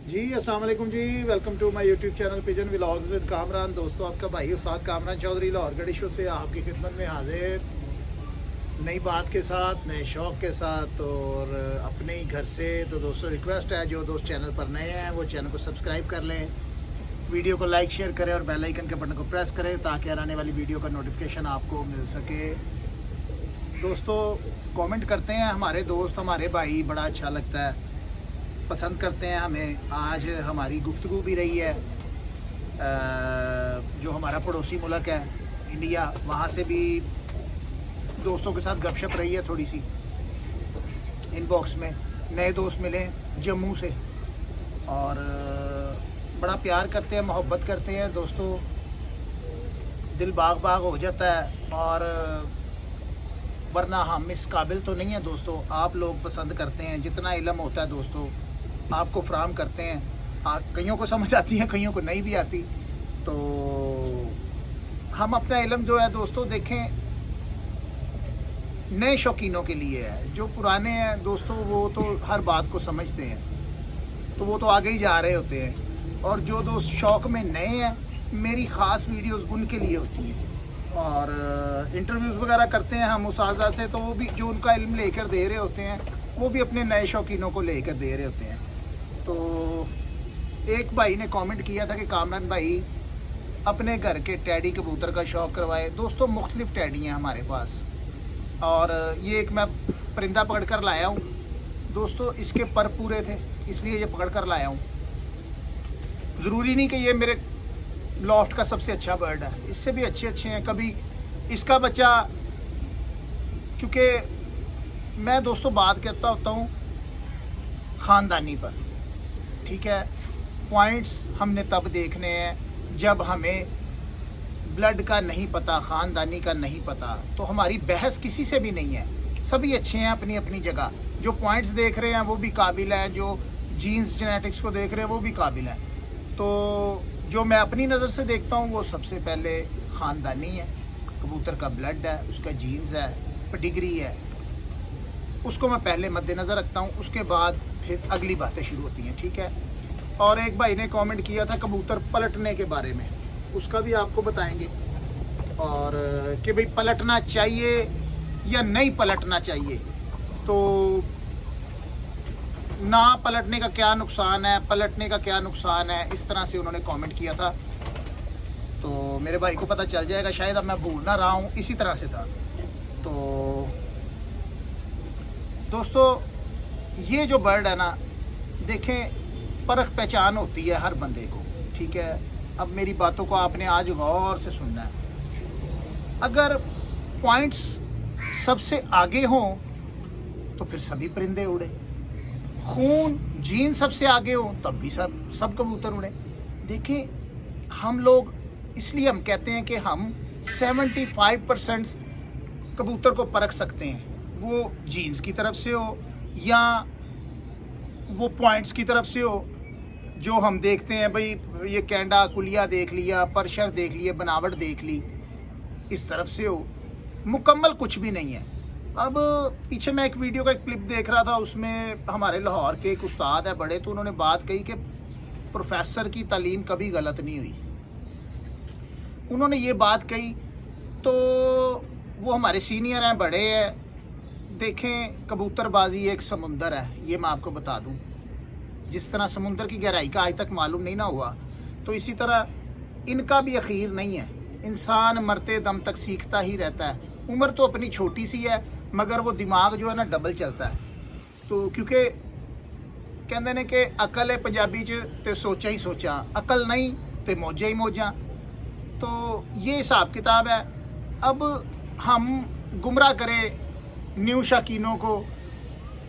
जी अस्सलाम वालेकुम जी। Welcome to my YouTube channel pigeon vlogs with Kamran. दोस्तों, आपका भाई उस्ताद कामरान चौधरी लाहौर गढ़ी शो से आपकी खिदमत में हाजिर, नई बात के साथ, नए शौक़ के साथ और अपने ही घर से। तो दोस्तों, रिक्वेस्ट है, जो दोस्त चैनल पर नए हैं वो चैनल को सब्सक्राइब कर लें, वीडियो को लाइक शेयर करें और बेल आइकन के बटन को प्रेस करें ताकि आने वाली वीडियो का नोटिफिकेशन आपको मिल सके। दोस्तों, कमेंट करते हैं हमारे दोस्त, हमारे भाई, बड़ा अच्छा लगता है, पसंद करते हैं हमें। आज हमारी गुफ्तगू भी रही है जो हमारा पड़ोसी मुल्क है इंडिया, वहाँ से भी दोस्तों के साथ गपशप रही है थोड़ी सी। इनबॉक्स में नए दोस्त मिले जम्मू से और बड़ा प्यार करते हैं, मोहब्बत करते हैं दोस्तों, दिल बाग बाग हो जाता है। और वरना हम इस काबिल तो नहीं है दोस्तों, आप लोग पसंद करते हैं, जितना इल्म होता है दोस्तों आपको फराहम करते हैं। कईयों को समझ आती है, कईयों को नहीं भी आती। तो हम अपना इल्म जो है दोस्तों, देखें, नए शौकीनों के लिए है। जो पुराने हैं दोस्तों वो तो हर बात को समझते हैं, तो वो तो आगे ही जा रहे होते हैं। और जो दोस्त शौक़ में नए हैं, मेरी ख़ास वीडियोस उनके लिए होती हैं। और इंटरव्यूज़ वगैरह करते हैं हम उस्ताद से, तो वो भी जो उनका इल्म लेकर दे रहे होते हैं, वो भी अपने नए शौकीनों को लेकर दे रहे होते हैं। तो एक भाई ने कमेंट किया था कि कामरान भाई अपने घर के टैडी कबूतर का शौक़ करवाए। दोस्तों, मुख्तलिफ़ टैडी हैं हमारे पास और ये एक मैं परिंदा पकड़ कर लाया हूँ दोस्तों। इसके पर पूरे थे इसलिए ये पकड़ कर लाया हूँ। ज़रूरी नहीं कि ये मेरे लॉफ्ट का सबसे अच्छा बर्ड है, इससे भी अच्छे अच्छे हैं। कभी इसका बच्चा, क्योंकि मैं दोस्तों बात करता होता हूँ ख़ानदानी पर, ठीक है। पॉइंट्स हमने तब देखने हैं जब हमें ब्लड का नहीं पता, ख़ानदानी का नहीं पता। तो हमारी बहस किसी से भी नहीं है, सभी अच्छे हैं अपनी अपनी जगह। जो पॉइंट्स देख रहे हैं वो भी काबिल है, जो जीन्स जेनेटिक्स को देख रहे हैं वो भी काबिल है। तो जो मैं अपनी नज़र से देखता हूँ वो सबसे पहले ख़ानदानी है, कबूतर का ब्लड है, उसका जीन्स है, पेडिग्री है, उसको मैं पहले मद्देनज़र रखता हूँ। उसके बाद फिर अगली बातें शुरू होती हैं, ठीक है। और एक भाई ने कमेंट किया था कबूतर पलटने के बारे में, उसका भी आपको बताएंगे। और कि भाई पलटना चाहिए या नहीं पलटना चाहिए, तो ना पलटने का क्या नुकसान है, पलटने का क्या नुकसान है, इस तरह से उन्होंने कमेंट किया था। तो मेरे भाई को पता चल जाएगा, शायद अब मैं भूल ना रहा हूँ, इसी तरह से था। तो दोस्तों, ये जो बर्ड है ना, देखें, परख पहचान होती है हर बंदे को, ठीक है। अब मेरी बातों को आपने आज गौर से सुनना है। अगर पॉइंट्स सबसे आगे हों तो फिर सभी परिंदे उड़े, खून जीन सबसे आगे हो तब भी सब कबूतर उड़े। देखें, हम लोग इसलिए हम कहते हैं कि हम 75% कबूतर को परख सकते हैं, वो जीन्स की तरफ से हो या वो पॉइंट्स की तरफ से हो। जो हम देखते हैं भाई, ये कैंडा कुलिया देख लिया, परशर देख लिया, बनावट देख ली, इस तरफ से हो। मुकम्मल कुछ भी नहीं है। अब पीछे मैं एक वीडियो का एक क्लिप देख रहा था, उसमें हमारे लाहौर के एक उस्ताद है बड़े, तो उन्होंने बात कही कि प्रोफेसर की तालीम कभी गलत नहीं हुई। उन्होंने ये बात कही, तो वो हमारे सीनियर हैं, बड़े हैं। देखें, कबूतरबाजी एक समुंदर है, ये मैं आपको बता दूं। जिस तरह समुंदर की गहराई का आज तक मालूम नहीं ना हुआ, तो इसी तरह इनका भी अखीर नहीं है। इंसान मरते दम तक सीखता ही रहता है। उम्र तो अपनी छोटी सी है, मगर वो दिमाग जो है ना डबल चलता है। तो क्योंकि कहते ने कि अकल है पंजाबी च ते सोचा ही सोचा, अकल नहीं ते मौजा ही मौजा। तो ये हिसाब किताब है। अब हम गुमराह करें न्यू शौकीनों को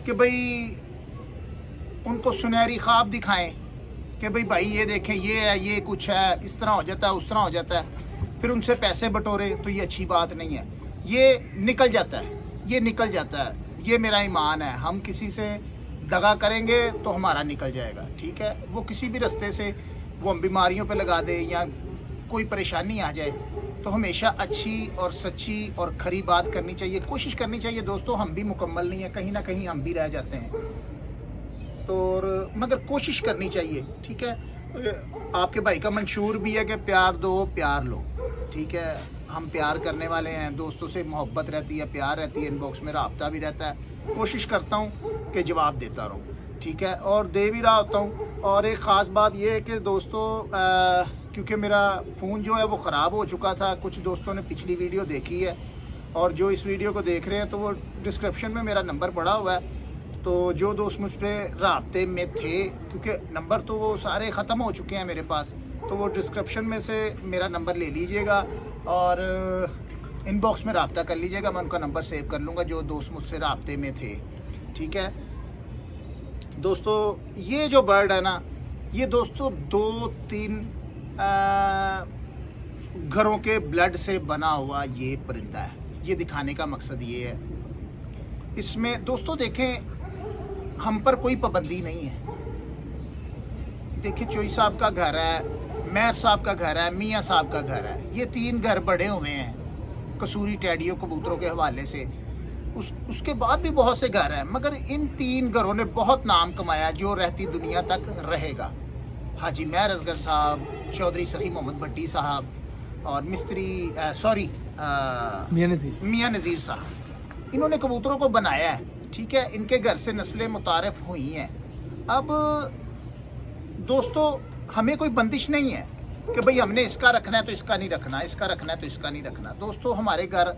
कि भाई उनको सुनहरी ख्वाब दिखाएं कि भाई ये देखें, ये है, ये कुछ है, इस तरह हो जाता है, उस तरह हो जाता है, फिर उनसे पैसे बटोरे, तो ये अच्छी बात नहीं है। ये निकल जाता है, ये निकल जाता है, ये मेरा ईमान है। हम किसी से दगा करेंगे तो हमारा निकल जाएगा, ठीक है। वो किसी भी रास्ते से वो हम बीमारियों पे लगा दे या कोई परेशानी आ जाए, तो हमेशा अच्छी और सच्ची और खरी बात करनी चाहिए, कोशिश करनी चाहिए दोस्तों। हम भी मुकम्मल नहीं है, कहीं ना कहीं हम भी रह जाते हैं। तो मगर कोशिश करनी चाहिए, ठीक है। आपके भाई का मंशूर भी है कि प्यार दो प्यार लो, ठीक है। हम प्यार करने वाले हैं, दोस्तों से मोहब्बत रहती है, प्यार रहती है, इनबॉक्स में रब्ता भी रहता है। कोशिश करता हूँ कि जवाब देता रहूँ, ठीक है, और दे भी रहा होता हूँ। और एक ख़ास बात यह है कि दोस्तों क्योंकि मेरा फ़ोन जो है वो ख़राब हो चुका था, कुछ दोस्तों ने पिछली वीडियो देखी है और जो इस वीडियो को देख रहे हैं तो वो डिस्क्रिप्शन में मेरा नंबर पड़ा हुआ है। तो जो दोस्त मुझ पर रब्ते में थे, क्योंकि नंबर तो वो सारे ख़त्म हो चुके हैं मेरे पास, तो वो डिस्क्रिप्शन में से मेरा नंबर ले लीजिएगा और इनबॉक्स में रब्ता कर लीजिएगा। मैं उनका नंबर सेव कर लूँगा जो दोस्त मुझसे रब्ते में थे, ठीक है। दोस्तों ये जो बर्ड है ना, ये दोस्तों 2-3 घरों के ब्लड से बना हुआ ये परिंदा है। ये दिखाने का मकसद ये है, इसमें दोस्तों देखें हम पर कोई पाबंदी नहीं है। देखिए चोई साहब का घर है, मैर साहब का घर है, मियाँ साहब का घर है, ये 3 घर बड़े हुए हैं कसूरी टैडियों कबूतरों के हवाले से। उसके बाद भी बहुत से घर हैं, मगर इन 3 घरों ने बहुत नाम कमाया जो रहती दुनिया तक रहेगा। हाजी मैर असगर साहब, चौधरी सखी मोहम्मद भट्टी साहब और मिस्त्री मियाँ नज़ीर साहब, इन्होंने कबूतरों को बनाया है, ठीक है। इनके घर से नस्लें मुतारफ़ हुई हैं। अब दोस्तों हमें कोई बंदिश नहीं है कि भाई हमने इसका रखना है तो इसका नहीं रखना, इसका रखना है तो इसका नहीं रखना। दोस्तों हमारे घर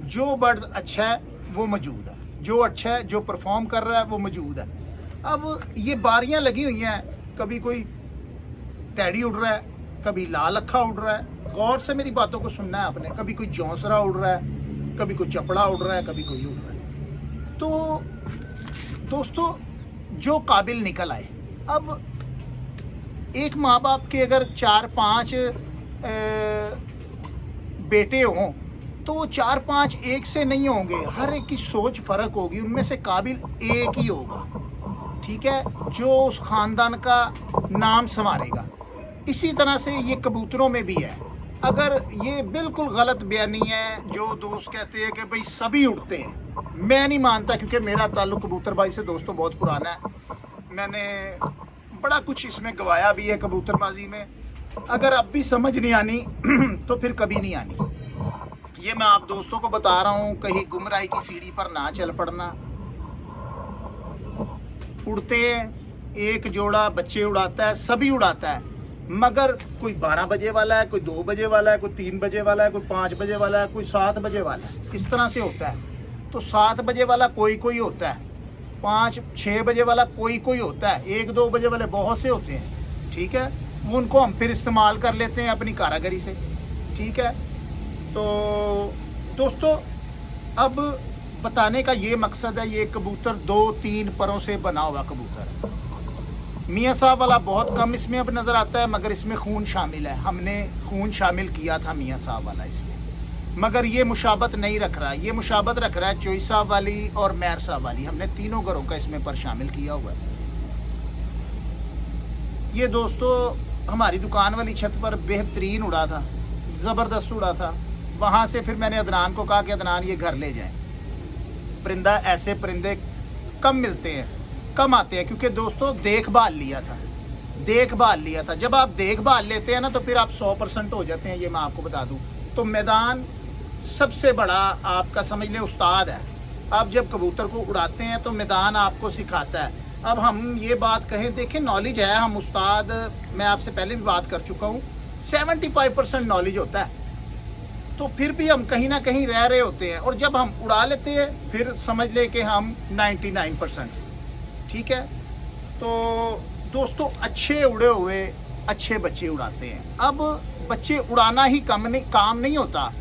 जो बर्ड अच्छा है वो मौजूद है, जो अच्छा है, जो परफॉर्म कर रहा है वो मौजूद है। अब ये बारियां लगी हुई हैं, कभी कोई टैडी उड़ रहा है, कभी लाल अक्खा उड़ रहा है। गौर से मेरी बातों को सुनना है आपने। कभी कोई जौंसरा उड़ रहा है, कभी कोई चपड़ा उड़ रहा है, कभी कोई उड़ रहा है। तो दोस्तों जो काबिल निकल आए। अब एक माँ बाप के अगर 4-5 बेटे हों तो वो 4-5 एक से नहीं होंगे, हर एक की सोच फ़र्क होगी, उनमें से काबिल एक ही होगा, ठीक है, जो उस ख़ानदान का नाम संवारेगा। इसी तरह से ये कबूतरों में भी है। अगर ये बिल्कुल गलत बयानी है जो दोस्त कहते हैं कि भाई सभी उड़ते हैं, मैं नहीं मानता, क्योंकि मेरा ताल्लुक़ कबूतरबाजी से दोस्तों बहुत पुराना है। मैंने बड़ा कुछ इसमें गवाया भी है कबूतरबाजी में। अगर अब भी समझ नहीं आनी तो फिर कभी नहीं आनी। ये मैं आप दोस्तों को बता रहा हूँ, कहीं गुमराही की सीढ़ी पर ना चल पड़ना। उड़ते हैं, एक जोड़ा बच्चे उड़ाता है, सभी उड़ाता है, मगर कोई 12 बजे वाला है, कोई 2 बजे वाला है, कोई 3 बजे वाला है, कोई 5 बजे वाला है, कोई 7 बजे वाला है, इस तरह से होता है। तो 7 बजे वाला कोई कोई होता है, 5-6 बजे वाला कोई कोई होता है, 1-2 बजे वाले बहुत से होते हैं, ठीक है। वो उनको हम फिर इस्तेमाल कर लेते हैं अपनी कारागरी से, ठीक है। तो दोस्तों अब बताने का ये मकसद है, ये कबूतर 2-3 परों से बना हुआ कबूतर है। मियाँ साहब वाला बहुत कम इसमें अब नज़र आता है, मगर इसमें खून शामिल है। हमने खून शामिल किया था मियाँ साहब वाला इसमें, मगर ये मुशाबत नहीं रख रहा है। ये मुशाबत रख रहा है चोई साहब वाली और मैर साहब वाली। हमने तीनों घरों का इसमें पर शामिल किया हुआ है। ये दोस्तों हमारी दुकान वाली छत पर बेहतरीन उड़ा था, ज़बरदस्त उड़ा था। वहाँ से फिर मैंने अदनान को कहा कि अदनान ये घर ले जाएं। परिंदा, ऐसे परिंदे कम मिलते हैं, कम आते हैं, क्योंकि दोस्तों देखभाल लिया था। जब आप देखभाल लेते हैं ना तो फिर आप 100% हो जाते हैं, ये मैं आपको बता दूं। तो मैदान सबसे बड़ा आपका समझ लें उस्ताद है। आप जब कबूतर को उड़ाते हैं तो मैदान आपको सिखाता है। अब हम ये बात कहें, देखें नॉलेज है, हम उस्ताद, मैं आपसे पहले भी बात कर चुका हूँ, 75% नॉलेज होता है। तो फिर भी हम कहीं ना कहीं रह रहे होते हैं, और जब हम उड़ा लेते हैं फिर समझ ले कि हम 99%, ठीक है। तो दोस्तों अच्छे उड़े हुए अच्छे बच्चे उड़ाते हैं। अब बच्चे उड़ाना ही काम नहीं होता,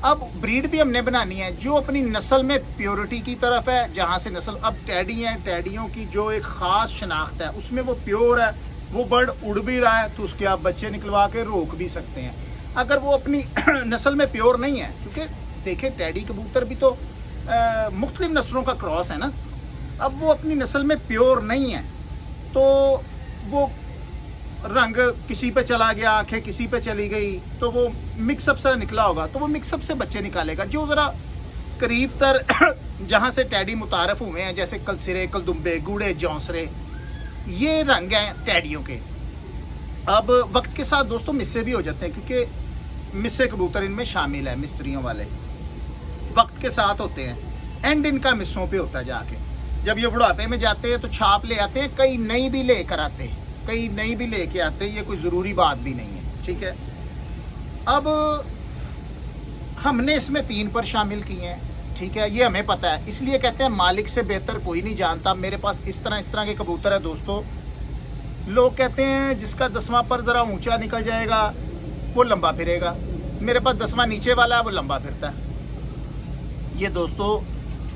अब ब्रीड भी हमने बनानी है जो अपनी नस्ल में प्योरिटी की तरफ है। जहाँ से नस्ल, अब टैडी हैं, टैडियों की जो एक ख़ास शनाख्त है उसमें वो प्योर है, वो बर्ड उड़ भी रहा है तो उसके आप बच्चे निकलवा के रोक भी सकते हैं। अगर वो अपनी नस्ल में प्योर नहीं है, क्योंकि देखिए टैडी कबूतर भी तो मुख्तलिफ नस्लों का क्रॉस है ना। अब वो अपनी नस्ल में प्योर नहीं है तो वो रंग किसी पे चला गया, आंखें किसी पे चली गई, तो वो मिक्सअप से निकला होगा, तो वो मिक्सअप से बच्चे निकालेगा। जो ज़रा करीब तर जहाँ से टैडी मुतारफ हुए हैं, जैसे कलसिरे, कलदुम्बे, गूड़े, जौंसरे, ये रंग हैं टैडियों के। अब वक्त के साथ दोस्तों मिस्से भी हो जाते हैं, क्योंकि मिस्से कबूतर इनमें शामिल है, मिस्त्रियों वाले वक्त के साथ होते हैं, एंड इनका मिस्सों पे होता है जाके। जब ये बुढ़ापे में जाते हैं तो छाप ले आते हैं, कई नई भी लेकर आते हैं, कई नई भी लेके आते हैं, ये कोई ज़रूरी बात भी नहीं है, ठीक है। अब हमने इसमें 3 पर शामिल किए हैं, ठीक है, ये हमें पता है, इसलिए कहते हैं मालिक से बेहतर कोई नहीं जानता। मेरे पास इस तरह के कबूतर है दोस्तों। लोग कहते हैं जिसका 10वां पर ज़रा ऊंचा निकल जाएगा वो लंबा फिरेगा, मेरे पास 10वां नीचे वाला है वो लंबा फिरता है। ये दोस्तों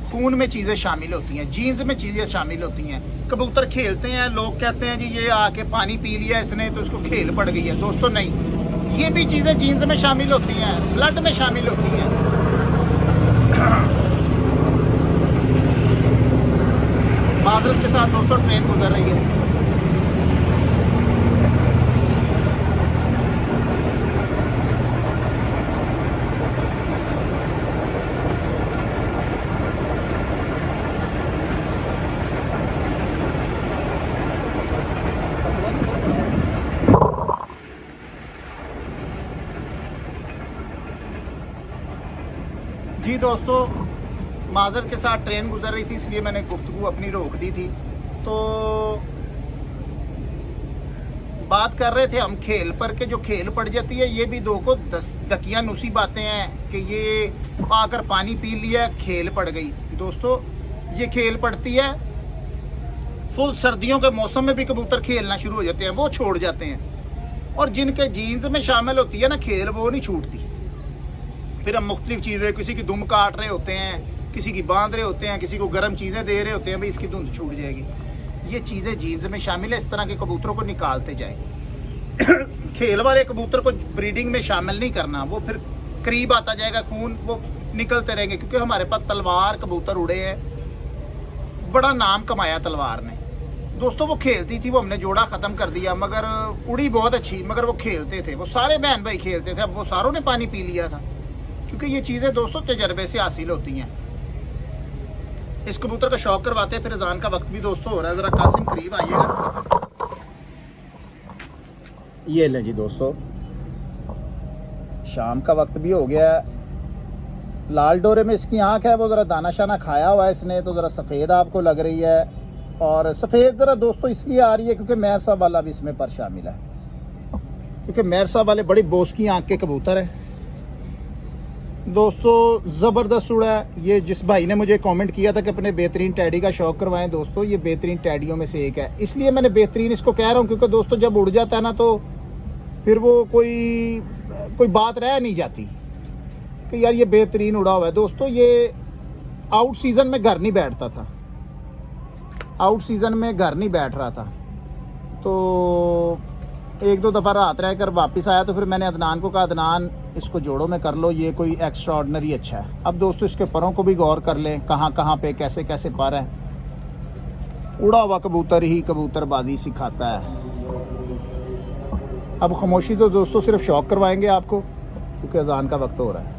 खून में चीज़ें शामिल होती हैं, जीन्स में चीज़ें शामिल होती हैं। कबूतर खेलते हैं, लोग कहते हैं जी ये आके पानी पी लिया इसने तो इसको खेल पड़ गई है। दोस्तों नहीं, ये भी चीज़ें जीन्स में शामिल होती हैं, ब्लड में शामिल होती हैं। माजरत के साथ दोस्तों ट्रेन गुजर रही है। जी दोस्तों, माजर के साथ ट्रेन गुजर रही थी, इसलिए मैंने गुफ्तगू अपनी रोक दी थी। तो बात कर रहे थे हम खेल पर के, जो खेल पड़ जाती है, ये भी 2 को 10 दकिया नुसी बातें हैं कि ये आकर पानी पी लिया खेल पड़ गई। दोस्तों ये खेल पड़ती है फुल सर्दियों के मौसम में भी कबूतर खेलना शुरू हो जाते हैं, वो छोड़ जाते हैं। और जिनके जीन्स में शामिल होती है ना खेल, वो नहीं छूटती। फिर हम मुख्तलिफ चीज़ें, किसी की दुम काट रहे होते हैं, किसी की बांध रहे होते हैं, किसी को गर्म चीज़ें दे रहे होते हैं, भाई इसकी धुंध छूट जाएगी। ये चीज़ें जीन्स में शामिल है, इस तरह के कबूतरों को निकालते जाए। खेल वाले कबूतर को ब्रीडिंग में शामिल नहीं करना, वो फिर करीब आता जाएगा खून, वो निकलते रहेंगे। क्योंकि हमारे पास तलवार कबूतर उड़े हैं, बड़ा नाम कमाया तलवार ने दोस्तों। वो खेलती थी, वो हमने जोड़ा ख़त्म कर दिया, मगर उड़ी बहुत अच्छी, मगर वो खेलते थे, वो सारे बहन भाई खेलते थे। अब वो सारों ने पानी पी लिया था, क्योंकि ये चीज़ें दोस्तों तजर्बे से हासिल होती हैं। इस कबूतर का शौक करवाते हैं। फिर अजान का वक्त भी दोस्तों हो रहा है, ज़रा कासिम करीब आइएगा। ये लें जी दोस्तों, शाम का वक्त भी हो गया है। लाल डोरे में इसकी आंख है, वो ज़रा दाना शाना खाया हुआ है इसने, तो ज़रा सफ़ेद आपको लग रही है। और सफ़ेद ज़रा दोस्तों इसलिए आ रही है क्योंकि मेहर साहब वाला भी इसमें पर शामिल है, क्योंकि मेहर साहब वाले बड़ी बोस की आंख के कबूतर है दोस्तों, ज़बरदस्त उड़ा है। ये जिस भाई ने मुझे कमेंट किया था कि अपने बेहतरीन टैडी का शौक करवाएं, दोस्तों ये बेहतरीन टैडियों में से एक है। इसलिए मैंने बेहतरीन इसको कह रहा हूँ क्योंकि दोस्तों जब उड़ जाता है ना तो फिर वो कोई बात रह नहीं जाती कि यार ये बेहतरीन उड़ा हुआ है। दोस्तों ये आउट सीज़न में घर नहीं बैठता था, आउट सीज़न में घर नहीं बैठ रहा था, तो 1-2 दफ़ा रात रह कर वापस आया। तो फिर मैंने अदनान को कहा, अदनान इसको जोड़ों में कर लो, ये कोई एक्स्ट्रा ऑर्डनरी अच्छा है। अब दोस्तों इसके परों को भी गौर कर लें, कहाँ कहाँ पे कैसे कैसे पर है। उड़ा हुआ कबूतर ही कबूतरबाजी सिखाता है। अब खामोशी तो दोस्तों सिर्फ शौक करवाएंगे आपको, क्योंकि अजान का वक्त हो रहा है।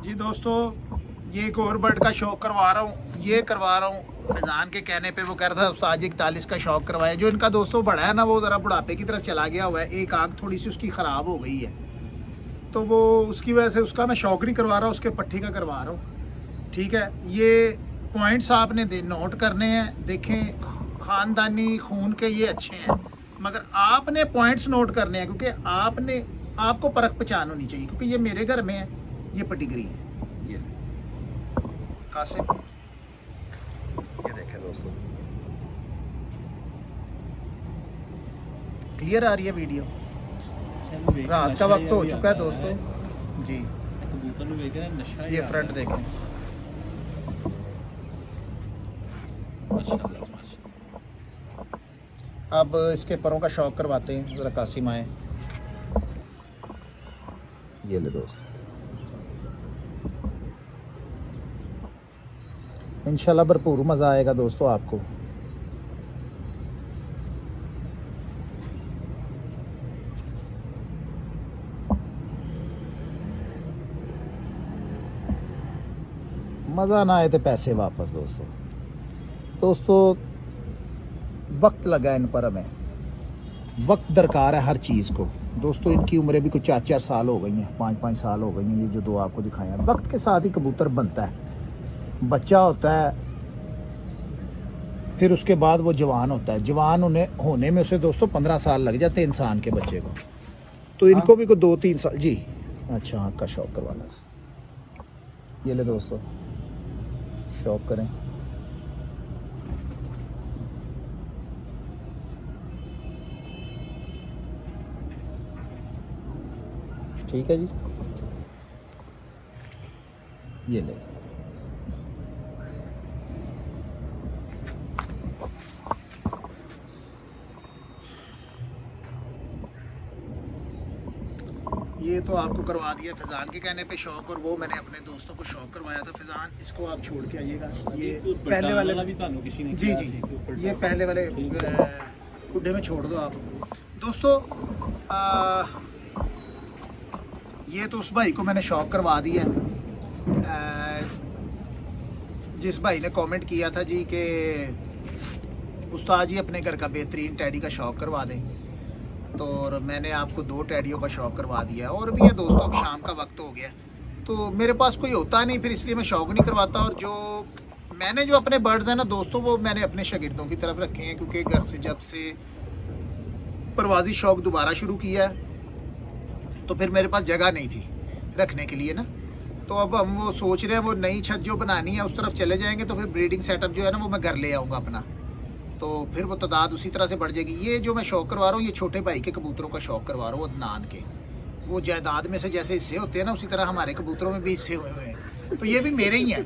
जी दोस्तों, ये एक और बर्ड का शौक करवा रहा हूँ, ये करवा रहा हूँ फैज़ान के कहने पे। वो कह रहा था उस्ताद 41 का शौक करवाया। जो इनका दोस्तों बड़ा है ना, वो ज़रा बुढ़ापे की तरफ चला गया हुआ है, एक आंख थोड़ी सी उसकी ख़राब हो गई है, तो वो उसकी वजह से उसका मैं शौक नहीं करवा रहा, उसके पट्टी का करवा रहा हूँ, ठीक है। ये पॉइंट्स आपने नोट करने हैं, देखें ख़ानदानी खून के ये अच्छे हैं, मगर आपने पॉइंट्स नोट करने हैं, क्योंकि आपको परख पहचान होनी चाहिए। क्योंकि ये मेरे घर में है, ये पेडिग्री है, ये कासिम, ये देखें दोस्तों, क्लियर आ रही है वीडियो। रात का वक्त हो चुका है दोस्तों जी। ये फ्रंट देखें, माशाल्लाह माशाल्लाह। अब इसके परों का शौक करवाते हैं, ज़रा कासिम आए। ये ले दोस्त, इंशाल्लाह भरपूर मज़ा आएगा दोस्तों आपको। मज़ा ना आए तो पैसे वापस दोस्तों वक्त लगा इन पर, हमें वक्त दरकार है हर चीज़ को दोस्तों। इनकी उम्रें भी कुछ 4-4 साल हो गई हैं, 5-5 साल हो गई हैं। ये जो दो आपको दिखाए हैं, वक्त के साथ ही कबूतर बनता है, बच्चा होता है, फिर उसके बाद वो जवान होता है। जवान होने में उसे दोस्तों 15 साल लग जाते हैं इंसान के बच्चे को। तो इनको भी कोई 2-3 साल। जी अच्छा, आँख का शौक करवाना था। ये ले दोस्तों, शौक करें। ठीक है जी, ये ले। ये तो आपको करवा दिया फिजान के कहने पे शौक, और वो मैंने अपने दोस्तों को शौक करवाया था। फिजान, इसको आप छोड़ के आइएगा। ये पहले वाले भी तानू किसी ने जी जी, ये पहले वाले कुड्डे में छोड़ दो आप दोस्तों। ये तो उस भाई को मैंने शौक करवा दिया। जिस भाई ने कमेंट किया था जी कि उस्ताद जी अपने घर का बेहतरीन टैडी का शौक करवा दें, तो और मैंने आपको 2 टैडियों का शौक करवा दिया। और भी है दोस्तों, अब शाम का वक्त हो गया तो मेरे पास कोई होता नहीं, फिर इसलिए मैं शौक नहीं करवाता। और मैंने जो अपने बर्ड्स हैं ना दोस्तों, वो मैंने अपने शागिर्दों की तरफ रखे हैं, क्योंकि घर से जब से परवाजी शौक दोबारा शुरू किया है तो फिर मेरे पास जगह नहीं थी रखने के लिए ना। तो अब हम वो सोच रहे हैं, वो नई छत जो बनानी है उस तरफ चले जाएंगे, तो फिर ब्रीडिंग सेटअप जो है ना वो मैं घर ले आऊँगा अपना, तो फिर वो तादाद उसी तरह से बढ़ जाएगी। ये जो मैं शौक करवा रहा हूँ, ये छोटे भाई के कबूतरों का शौक करवा रहा हूँ, अदनान के। वो जायदाद में से जैसे हिस्से होते हैं ना, उसी तरह हमारे कबूतरों में भी हिस्से हुए हुए हैं, तो ये भी मेरे ही हैं,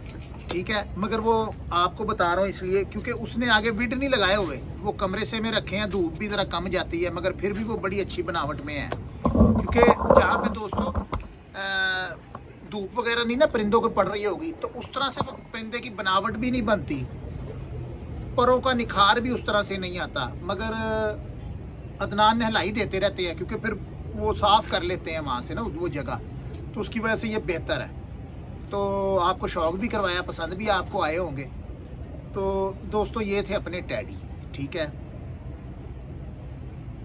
ठीक है। मगर वो आपको बता रहा हूँ इसलिए क्योंकि उसने आगे विड नहीं लगाए हुए, वो कमरे से में रखे हैं, धूप भी ज़रा कम जाती है, मगर फिर भी वो बड़ी अच्छी बनावट में है। क्योंकि जहाँ पे दोस्तों धूप वगैरह नहीं ना परिंदों को पड़ रही होगी, तो उस तरह से वो परिंदे की बनावट भी नहीं बनती, परों का निखार भी उस तरह से नहीं आता। मगर अदनान नहलाई देते रहते हैं, क्योंकि फिर वो साफ़ कर लेते हैं वहाँ से ना वो जगह, तो उसकी वजह से ये बेहतर है। तो आपको शौक भी करवाया, पसंद भी आपको आए होंगे। तो दोस्तों ये थे अपने टैडी, ठीक है।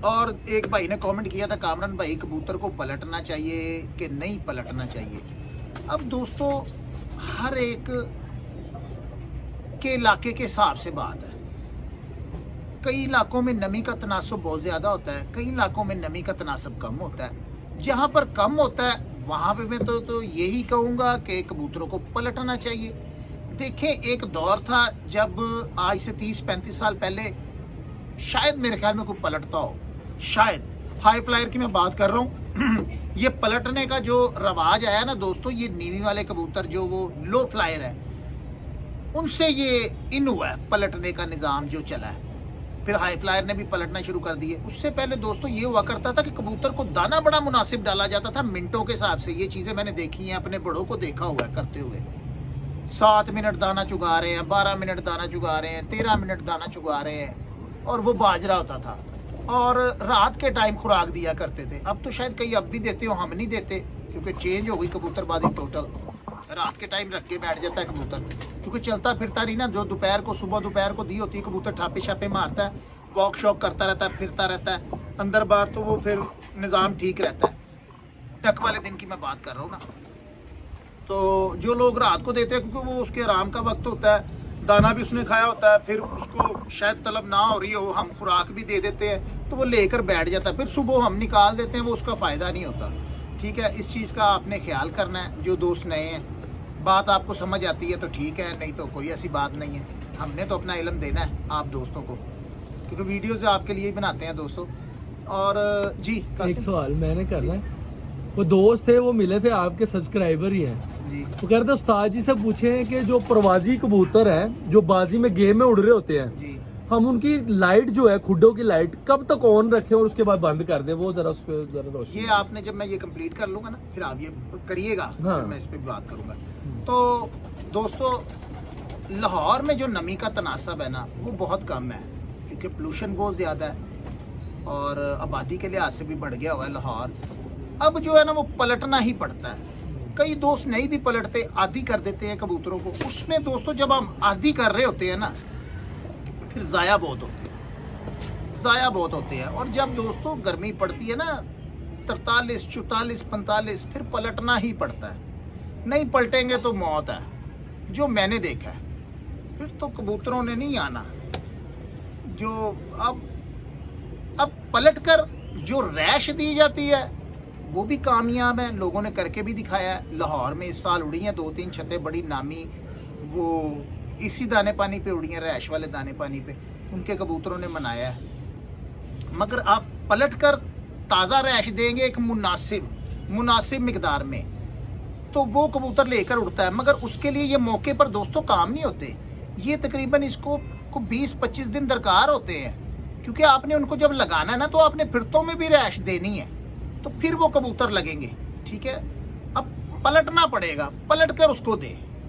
और एक भाई ने कमेंट किया था, कामरान भाई कबूतर को पलटना चाहिए कि नहीं पलटना चाहिए। अब दोस्तों हर एक के इलाके के हिसाब से बात है। कई इलाकों में नमी का तनासब बहुत ज़्यादा होता है, कई इलाकों में नमी का तनासब कम होता है। जहाँ पर कम होता है वहाँ पे मैं तो यही कहूँगा कि कबूतरों को पलटना चाहिए। देखें, एक दौर था जब आज से 30-35 साल पहले शायद मेरे ख्याल में कोई पलटता हो, शायद हाई फ्लायर की मैं बात कर रहा हूँ। ये पलटने का जो रवाज आया ना दोस्तों, ये नीवी वाले कबूतर जो वो लो फ्लायर है, उनसे ये इन हुआ है पलटने का निज़ाम जो चला है। फिर हाई फ्लायर ने भी पलटना शुरू कर दिए। उससे पहले दोस्तों ये हुआ करता था कि कबूतर को दाना बड़ा मुनासिब डाला जाता था मिनटों के हिसाब से। ये चीज़ें मैंने देखी हैं, अपने बड़ों को देखा हुआ है करते हुए। 7 मिनट दाना चुगा रहे हैं, 12 मिनट दाना चुगा रहे हैं, 13 मिनट दाना चुगा रहे हैं, और वो बाजरा होता था। और रात के टाइम खुराक दिया करते थे। अब तो शायद कहीं अब भी देते हो, हम नहीं देते, क्योंकि चेंज हो गई कबूतरबाजी टोटल। रात के टाइम रख के बैठ जाता है कबूतर, क्योंकि चलता फिरता नहीं ना। जो दोपहर को, सुबह दोपहर को दी होती है, कबूतर ठापे छापे मारता है, वॉक शॉक करता रहता है, फिरता रहता है अंदर बाहर, तो वो फिर निज़ाम ठीक रहता है। टक वाले दिन की मैं बात कर रहा हूँ ना। तो जो लोग रात को देते हैं, क्योंकि वो उसके आराम का वक्त होता है, दाना भी उसने खाया होता है, फिर उसको शायद तलब ना हो रही हो, हम खुराक भी दे देते हैं, तो वो लेकर बैठ जाता है। फिर सुबह हम निकाल देते हैं, वो उसका फ़ायदा नहीं होता, ठीक है। इस चीज़ का आपने ख्याल करना है। जो दोस्त नए हैं, बात आपको समझ आती है तो ठीक है, नहीं तो कोई ऐसी बात नहीं है। हमने तो अपना इल्म देना है आप दोस्तों को, क्योंकि वीडियोज़ आपके लिए ही बनाते हैं दोस्तों। और जी एक सवाल मैंने करना है, वो दोस्त थे, वो मिले थे, आपके सब्सक्राइबर ही हैं। जी वो कह रहे थे उस्ताद जी से पूछें कि जो प्रवासी कबूतर हैं जो बाजी में गेम में उड़ रहे होते हैं, जी हम उनकी लाइट जो है, खुडों की लाइट कब तक ऑन रखें और उसके बाद बंद कर दें, वो जरा उस पर जरा रोशनी। ये आपने, जब मैं ये कंप्लीट कर लूँगा ना, फिर आप ये करिएगा, हाँ। फिर मैं इस पर बात करूँगा। तो दोस्तों, लाहौर में जो नमी का तनासब है ना, वो बहुत कम है, क्योंकि पोल्यूशन बहुत ज़्यादा है और आबादी के लिहाज से भी बढ़ गया हुआ है लाहौर। अब जो है ना, वो पलटना ही पड़ता है। कई दोस्त नहीं भी पलटते, आदी कर देते हैं कबूतरों को। उसमें दोस्तों, जब हम आदी कर रहे होते हैं ना, फिर ज़ाया बहुत होते हैं, ज़ाया बहुत होते हैं। और जब दोस्तों गर्मी पड़ती है ना 43, 44, 45, फिर पलटना ही पड़ता है। नहीं पलटेंगे तो मौत है, जो मैंने देखा है। फिर तो कबूतरों ने नहीं आना। जो अब पलट कर जो रैश दी जाती है, वो भी कामयाब है, लोगों ने करके भी दिखाया है। लाहौर में इस साल उड़ी हैं 2-3 छतें बड़ी नामी, वो इसी दाने पानी पे उड़ी हैं, रैश वाले दाने पानी पे, उनके कबूतरों ने मनाया है। मगर आप पलट कर ताज़ा रैश देंगे एक मुनासिब मिकदार में, तो वो कबूतर लेकर उड़ता है। मगर उसके लिए ये मौके पर दोस्तों काम नहीं होते। ये तकरीबन इसको 20-25 दिन दरकार होते हैं, क्योंकि आपने उनको जब लगाना है ना, तो आपने फिरतों में भी रैश देनी है, तो फिर वो कबूतर लगेंगे। ठीक है, अब पलटना पड़ेगा, पलट कर उसको दे,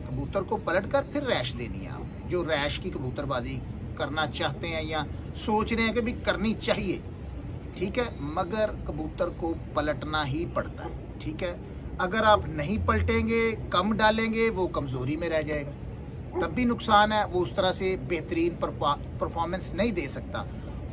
कबूतर को पलट कर फिर रैश देनी है आपने। जो रैश की कबूतरबाजी करना चाहते हैं या सोच रहे हैं कि भी करनी चाहिए, ठीक है, मगर कबूतर को पलटना ही पड़ता है। ठीक है, अगर आप नहीं पलटेंगे, कम डालेंगे, वो कमज़ोरी में रह जाएगा, तब भी नुकसान है। वो उस तरह से बेहतरीन परफॉर्मेंस नहीं दे सकता।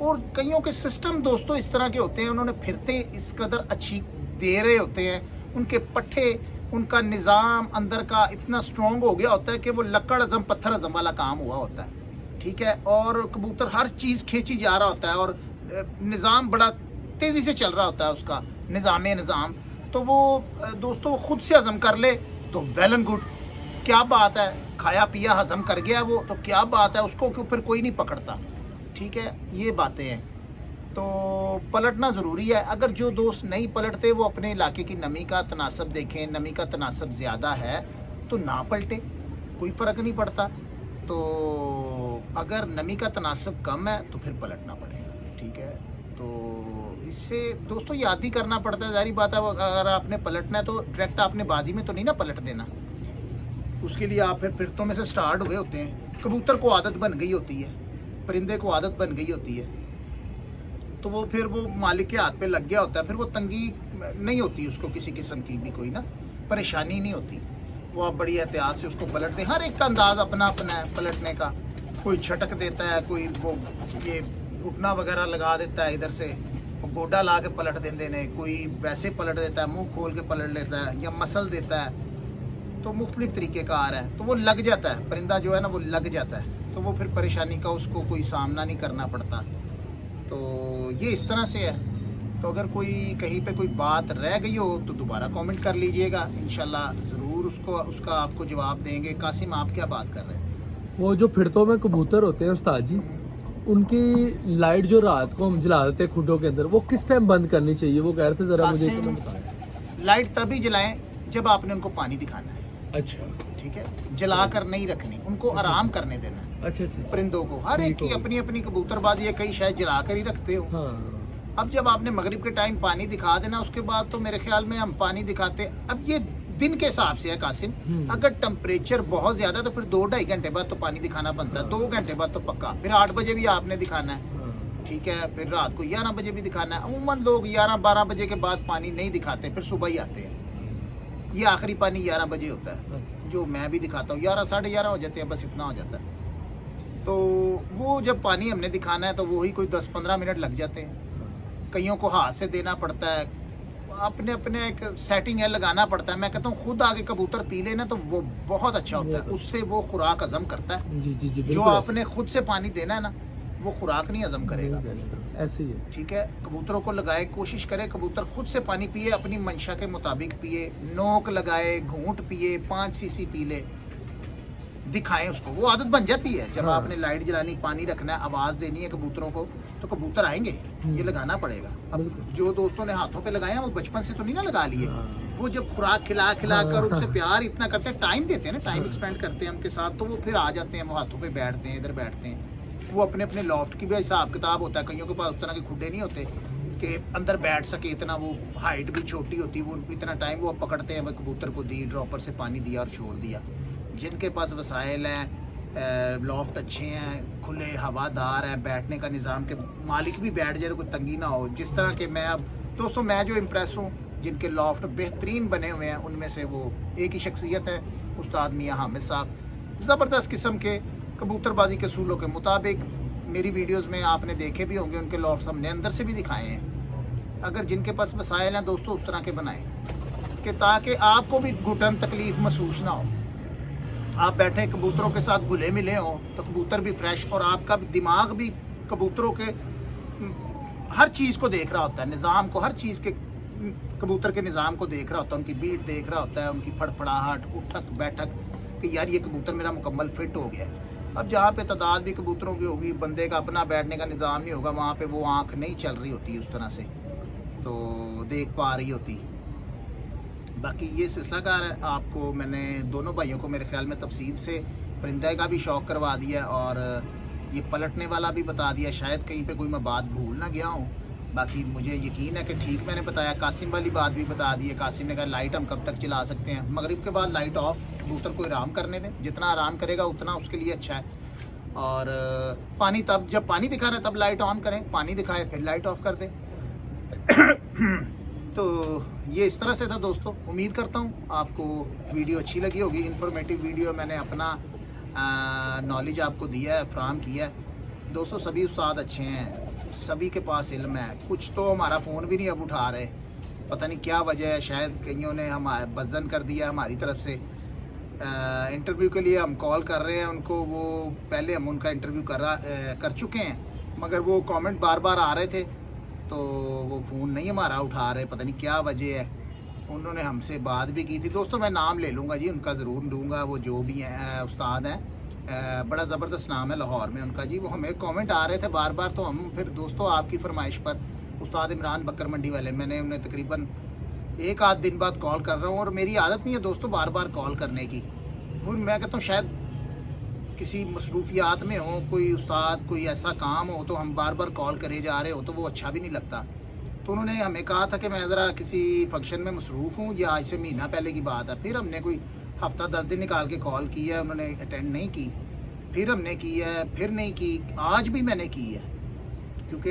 और कईयों के सिस्टम दोस्तों इस तरह के होते हैं, उन्होंने फिरते इस कदर अच्छी दे रहे होते हैं, उनके पट्टे, उनका निज़ाम अंदर का इतना स्ट्रॉन्ग हो गया होता है कि वो लकड़ हज़म पत्थर हज़म वाला काम हुआ होता है। ठीक है, और कबूतर हर चीज़ खींची जा रहा होता है, और निज़ाम बड़ा तेज़ी से चल रहा होता है उसका निज़ाम। तो वो दोस्तों खुद से हज़म कर ले तो वेल एंड गुड, क्या बात है, खाया पिया हज़म कर गया वो, तो क्या बात है, उसको क्यों फिर कोई नहीं पकड़ता। ठीक है, ये बातें हैं। तो पलटना ज़रूरी है। अगर जो दोस्त नहीं पलटते, वो अपने इलाके की नमी का तनासब देखें, नमी का तनासब ज़्यादा है तो ना पलटे, कोई फ़र्क नहीं पड़ता। तो अगर नमी का तनासब कम है तो फिर पलटना पड़ेगा। ठीक है, तो इससे दोस्तों याद ही करना पड़ता है, ज़ाहिर बात है। अगर आपने पलटना है तो डायरेक्ट आपने बाजी में तो नहीं ना पलट देना, उसके लिए आप फिर फिरतों में से स्टार्ट हुए होते हैं। कबूतर को आदत बन गई होती है, परिंदे को आदत बन गई होती है, तो वो फिर वो मालिक के हाथ पे लग गया होता है, फिर वो तंगी नहीं होती उसको, किसी किस्म की भी कोई ना परेशानी नहीं होती। वो आप बड़ी एहतियात से उसको पलट दें। हर एक का अंदाज़ अपना अपना है पलटने का। कोई छटक देता है, कोई वो ये घुटना वगैरह लगा देता है, इधर से गोडा ला के पलट देते हैं, कोई वैसे पलट देता है, मुँह खोल के पलट लेता है, या मसल देता है। तो मुख्तलिफ तरीके का आ रहा है, तो वो लग जाता है, परिंदा जो है ना वो लग जाता है, तो वो फिर परेशानी का उसको कोई सामना नहीं करना पड़ता। तो ये इस तरह से है। तो अगर कोई कहीं पे कोई बात रह गई हो तो दोबारा कमेंट कर लीजिएगा, इंशाल्लाह ज़रूर उसका आपको जवाब देंगे। कासिम, आप क्या बात कर रहे हैं? वो जो फिरतों में कबूतर होते हैं उस्ताद जी, उनकी लाइट जो रात को हम जला देते हैं खुडों के अंदर, वो किस टाइम बंद करनी चाहिए? वो कह रहे थे ज़रा मुझे तो बताएं। लाइट तभी जलाएं जब आपने उनको पानी दिखाना है। अच्छा, ठीक है, जला कर नहीं रखनी, उनको आराम करने देना है। अच्छा। परिंदों को हर एक की अपनी अपनी कबूतरबाजी है, कई शायद जला कर ही रखते हो। हाँ। अब जब आपने मगरिब के टाइम पानी दिखा देना, उसके बाद तो मेरे ख्याल में हम पानी दिखाते। अब ये दिन के हिसाब से है कासिम, अगर टेम्परेचर बहुत ज़्यादा तो फिर 2-2.5 घंटे बाद तो पानी दिखाना बनता है, 2 घंटे बाद तो पक्का, फिर 8 बजे भी आपने दिखाना है। ठीक है, फिर रात को 11 बजे भी दिखाना है। अमूमन लोग 11-12 बजे के बाद पानी नहीं दिखाते, फिर सुबह ही आते हैं। ये आखिरी पानी 11 बजे होता है, जो मैं भी दिखाता हूँ। 11 साढ़े 11 हो जाते हैं, बस इतना हो जाता है। तो वो जब पानी हमने दिखाना है तो वो ही कोई 10-15 मिनट लग जाते हैं। कईयों को हाथ से देना पड़ता है, अपने अपने एक सेटिंग है, लगाना पड़ता है। मैं कहता हूँ खुद आगे कबूतर पी लेना तो वो बहुत अच्छा होता है, उससे वो खुराक हजम करता है। जी, जो आपने खुद से पानी देना है ना, वो खुराक नहीं हजम करेगा। ऐसे ही है। ठीक है, कबूतरों को लगाए, कोशिश करे कबूतर खुद से पानी पिए, अपनी मंशा के मुताबिक पिए, नोक लगाए, घूंट पिए, 5 सीसी पी ले, दिखाएं उसको, वो आदत बन जाती है। जब हाँ। आपने लाइट जलानी, पानी रखना है, आवाज़ देनी है कबूतरों को, तो कबूतर आएंगे। ये लगाना पड़ेगा। अब बिल्कुल। जो दोस्तों ने हाथों पे लगाए हैं वो बचपन से तो नहीं ना लगा लिए, हाँ। वो जब खुराक खिला खिला कर हाँ। उनसे प्यार इतना करते हैं, टाइम देते हैं ना, टाइम हाँ। एक्सपेंड करते हैं उनके साथ, तो वो फिर आ जाते हैं, वो हाथों पे बैठते हैं, इधर बैठते हैं। वो अपने अपने लॉफ्ट की भी हिसाब किताब होता है, कईयों के पास उस तरह के खुड्डे नहीं होते कि अंदर बैठ सके इतना, वो हाइट भी छोटी होती है, वो इतना टाइम वो पकड़ते हैं, वो कबूतर को दी, ड्रॉपर से पानी दिया और छोड़ दिया। जिनके पास वसाइल हैं, लॉफ्ट अच्छे हैं, खुले हवादार हैं, बैठने का निज़ाम के मालिक भी बैठ जाए तो कोई तंगी ना हो, जिस तरह के मैं अब दोस्तों, मैं जो इम्प्रेस हूँ जिनके लॉफ्ट बेहतरीन बने हुए हैं, उनमें से वो एक ही शख्सियत है, उस्ताद मियां हामिद साहब। ज़बरदस्त किस्म के कबूतरबाजी के सूलों के मुताबिक मेरी वीडियोस में आपने देखे भी होंगे, उनके लॉफ्ट हमने अंदर से भी दिखाए हैं। अगर जिनके पास वसाइल हैं दोस्तों, उस तरह के बनाएं कि ताकि आपको भी घुटन तकलीफ महसूस ना हो। आप बैठे कबूतरों के साथ घुले मिले हों तो कबूतर भी फ्रेश, और आपका दिमाग भी कबूतरों के हर चीज़ को देख रहा होता है, निज़ाम को, हर चीज़ के कबूतर के निज़ाम को देख रहा होता है, उनकी बीट देख रहा होता है, उनकी फड़फड़ाहट, उठक बैठक, कि यार ये कबूतर मेरा मुकम्मल फिट हो गया है। अब जहाँ पे तादाद भी कबूतरों की होगी, बंदे का अपना बैठने का निज़ाम नहीं होगा, वहाँ पे वो आँख नहीं चल रही होती उस तरह से, तो देख पा रही होती। बाकी ये सिलसिलाकार है, आपको मैंने दोनों भाइयों को मेरे ख्याल में तफसील से परिंदे का भी शौक़ करवा दिया और ये पलटने वाला भी बता दिया। शायद कहीं पे कोई मैं बात भूल ना गया हूँ, बाकी मुझे यकीन है कि ठीक मैंने बताया। कासिम वाली बात भी बता दी है। कासिम ने कहा लाइट हम कब तक चला सकते हैं, मगरिब के बाद लाइट ऑफ, कबूतर को आराम करने दें, जितना आराम करेगा उतना उसके लिए अच्छा है। और पानी, तब जब पानी दिखा रहे तब लाइट ऑन करें, पानी दिखाए फिर लाइट ऑफ कर दें। तो ये इस तरह से था दोस्तों। उम्मीद करता हूँ आपको वीडियो अच्छी लगी होगी, इन्फॉर्मेटिव वीडियो, मैंने अपना नॉलेज आपको दिया है, फ्राहम किया है। दोस्तों सभी उस्ताद अच्छे हैं, सभी के पास इल्म है। कुछ तो हमारा फ़ोन भी नहीं अब उठा रहे, पता नहीं क्या वजह है, शायद कईयों ने हमारा बज़न कर दिया हमारी तरफ से। इंटरव्यू के लिए हम कॉल कर रहे हैं उनको, वो पहले हम उनका इंटरव्यू कर चुके हैं, मगर वो कमेंट बार बार आ रहे थे तो वो फ़ोन नहीं हमारा उठा रहे, पता नहीं क्या वजह है। उन्होंने हमसे बात भी की थी दोस्तों, मैं नाम ले लूँगा जी, उनका ज़रूर दूँगा, वो जो भी हैं उस्ताद हैं, बड़ा ज़बरदस्त नाम है लाहौर में उनका जी। वो हमें कमेंट आ रहे थे बार बार, तो हम फिर दोस्तों आपकी फरमाइश पर उस्ताद इमरान बकर मंडी वाले, मैंने उन्हें तकरीबन एक आध दिन बाद कॉल कर रहा हूँ, और मेरी आदत नहीं है दोस्तों बार बार कॉल करने की। फिर मैं कहता हूँ शायद किसी मसरूफियात में हो, कोई उस्ताद, कोई ऐसा काम हो, तो हम बार बार कॉल करे जा रहे हो तो वो अच्छा भी नहीं लगता। तो उन्होंने हमें कहा था कि मैं ज़रा किसी फंक्शन में मसरूफ़ हूँ, या आज से महीना पहले की बात है। फिर हमने कोई हफ्ता 10 दिन निकाल के कॉल की है, उन्होंने अटेंड नहीं की, फिर हमने की है, फिर नहीं की, आज भी मैंने की है, क्योंकि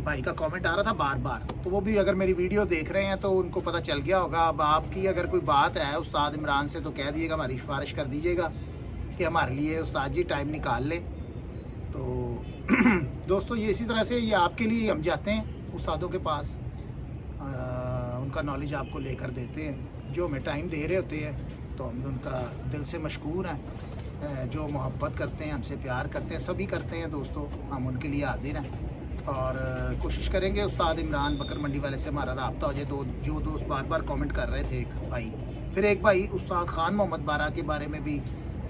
भाई का कमेंट आ रहा था बार बार। तो वो भी अगर मेरी वीडियो देख रहे हैं तो उनको पता चल गया होगा। अब आपकी अगर कोई बात है उस्ताद इमरान से तो कह दीजिएगा, हमारी सिफारिश कर दीजिएगा कि हमारे लिए उस्ताद जी टाइम निकाल लें। तो दोस्तों ये इसी तरह से ये आपके लिए हम जाते हैं उस्तादों के पास, उनका नॉलेज आपको लेकर देते हैं। जो हमें टाइम दे रहे होते हैं तो हम उनका दिल से मशकूर हैं। जो मोहब्बत करते हैं, हमसे प्यार करते हैं, सभी करते हैं दोस्तों, हम उनके लिए हाजिर हैं। और कोशिश करेंगे उस्ताद इमरान बकर मंडी वाले से हमारा रब्ता हो जाए। जो दोस्त बार बार कमेंट कर रहे थे, एक भाई, फिर एक भाई उस्ताद ख़ान मोहम्मद बारा के बारे में भी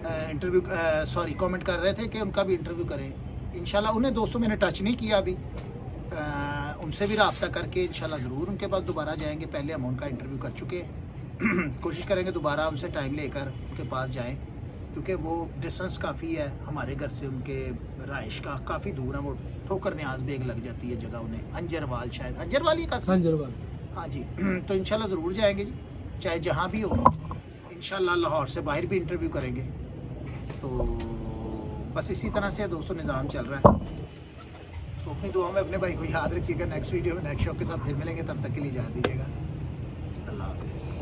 कमेंट कर रहे थे कि उनका भी इंटरव्यू करें। इंशाल्लाह उन्हें दोस्तों मैंने टच नहीं किया अभी, उनसे भी रब्ता करके इंशाल्लाह ज़रूर उनके पास दोबारा जाएंगे। पहले हम उनका इंटरव्यू कर चुके हैं। कोशिश करेंगे दोबारा उनसे टाइम लेकर उनके पास जाएं, क्योंकि वो डिस्टेंस काफ़ी है हमारे घर से, उनके रहाइश का काफ़ी दूर है। वो ठोकर न्याज बेग लग जाती है जगह उन्हें, हंजरवाल, शायद हंजरवाल ही का, हाँ जी। तो इंशाल्लाह ज़रूर जाएंगे जी, चाहे जहाँ भी हो। इंशाल्लाह लाहौर से बाहर भी इंटरव्यू करेंगे। तो बस इसी तरह से दोस्तों निज़ाम चल रहा है। तो अपनी दुआ में अपने भाई को याद रखिएगा। नेक्स्ट वीडियो में नेक्स्ट शो के साथ फिर मिलेंगे, तब तक के लिए इजाज़त दीजिएगा। अल्लाह हाफ़िज़।